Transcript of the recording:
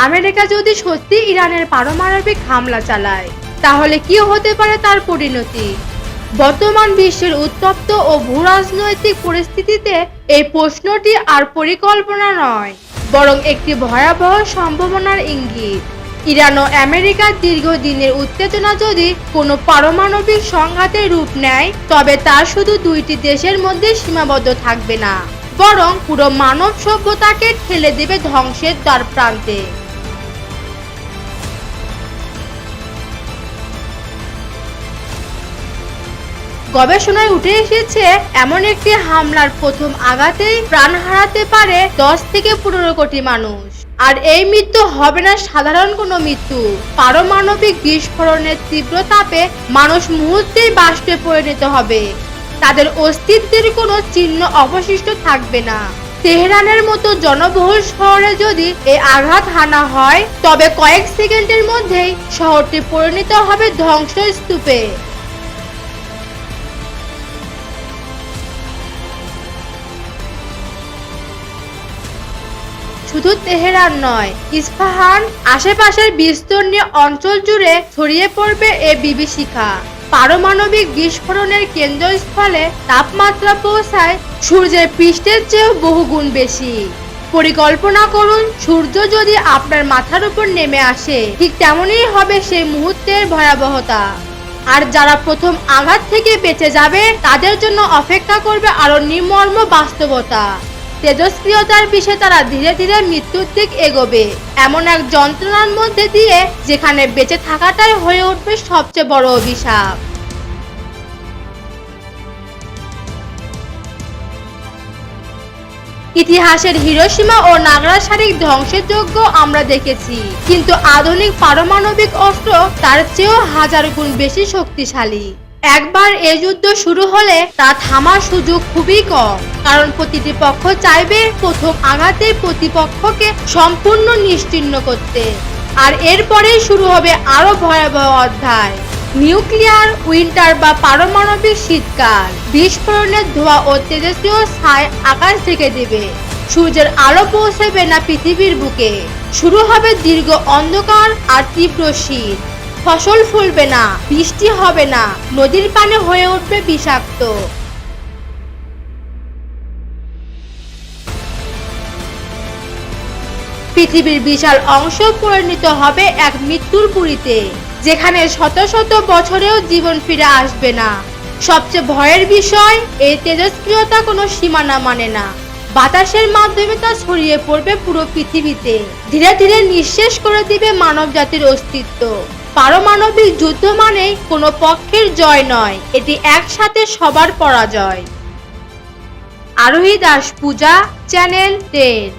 America যদি সত্যি ইরানের পারমাণবিক হামলা চালায়, তাহলে কি হতে পারে তার পরিণতি? বর্তমান বিশ্বের উত্তপ্ত ও ভূরাজনৈতিক পরিস্থিতিতে এই প্রশ্নটি আর পরিকল্পনা নয়, বরং একটি ভয়াবহ সম্ভাবনার ইঙ্গিত। ইরান ও আমেরিকার দীর্ঘদিনের উত্তেজনা যদি কোনো পারমাণবিক সংঘাতের রূপ নেয়, তবে তা শুধু দুইটি দেশের মধ্যে সীমাবদ্ধ থাকবে না, বরং পুরো মানব সভ্যতাকে ঠেলে দেবে ধ্বংসের দ্বারপ্রান্তে। গবেষণায় উঠে এসেছে, এমন একটি হামলার প্রথম আঘাতেই প্রাণ হারাতে পারে 10 থেকে 15 কোটি মানুষ। আর এই মৃত্যু হবে না সাধারণ কোনো মৃত্যু। পারমাণবিক বিস্ফোরণের তীব্র তাপে মানুষ মুহূর্তেই বাষ্পে পরিণত হবে। তাদের অস্তিত্বের কোনো চিহ্ন অবশিষ্ট থাকবে না। তেহরানের মতো জনবহুল শহরে যদি এই আঘাত হানা হয়, তবে কয়েক সেকেন্ডের মধ্যেই শহরটি পরিণত হবে ধ্বংসস্তূপে। শুধু তেহরান নয়, ইস্পাহান, আশেপাশের বিস্তীর্ণ অঞ্চল জুড়ে ছড়িয়ে পড়বে এ বিভীষিকা। পারমাণবিক বিস্ফোরণের কেন্দ্রস্থলে তাপমাত্রা পৌঁছায় সূর্যের পৃষ্ঠের চেয়েও বহুগুণ বেশি। পরিকল্পনা করুন, সূর্য যদি আপনার মাথার উপর নেমে আসে, ঠিক তেমনই হবে সেই মুহূর্তের ভয়াবহতা। আর যারা প্রথম আঘাত থেকে বেঁচে যাবে, তাদের জন্য অপেক্ষা করবে আরো নির্মম বাস্তবতা। তেজস্ক্রিয়তার বিষে তারা ধীরে ধীরে মৃত্যুর দিক এগোবে, এমন এক যন্ত্রণার মধ্যে দিয়ে যেখানে বেঁচে থাকাটাই হয়ে উঠবে সবচেয়ে বড় অভিশাপ। ইতিহাসের হিরোশিমা ও নাগাসাকির ধ্বংসের যজ্ঞ আমরা দেখেছি, কিন্তু আধুনিক পারমাণবিক অস্ত্র তার চেয়েও হাজার গুণ বেশি শক্তিশালী। একবার এই যুদ্ধ শুরু হলে তা থামার সুযোগ খুবই কম, কারণ প্রতিটি পক্ষ চাইবে প্রথম আঘাতে প্রতিপক্ষকে সম্পূর্ণ নিশ্চিহ্ন করতে। আর এরপরেই শুরু হবে আরো ভয়াবহ অধ্যায়, নিউক্লিয়ার উইন্টার বা পারমাণবিক শীতকাল। বিস্ফোরণের ধোঁয়া ও তেজস্ক্রিয় ছাই আকাশ ঢেকে দেবে, সূর্যের আলো পৌঁছাবে না পৃথিবীর বুকে। শুরু হবে দীর্ঘ অন্ধকার আর তীব্র শীত। ফসল ফলবে না, বৃষ্টি হবে না, নদীর পানি হয়ে উঠবে বিষাক্ত। পৃথিবীর বিশাল অংশ পরিণত হবে এক মৃত্যুর পুরীতে, যেখানে শত শত বছরেও জীবন ফিরে আসবে না। সবচেয়ে ভয়ের বিষয়, এই তেজস্ক্রিয়তা কোনো সীমানা মানে না। বাতাসের মাধ্যমে তা ছড়িয়ে পড়বে পুরো পৃথিবীতে, ধীরে ধীরে নিঃশেষ করে দিবে মানব জাতির অস্তিত্ব। পারমাণবিক যুদ্ধ মানেই কোনো পক্ষের জয় নয়, এটি একসাথে সবার পরাজয়। আরোহী দাস পূজা, চ্যানেল 10।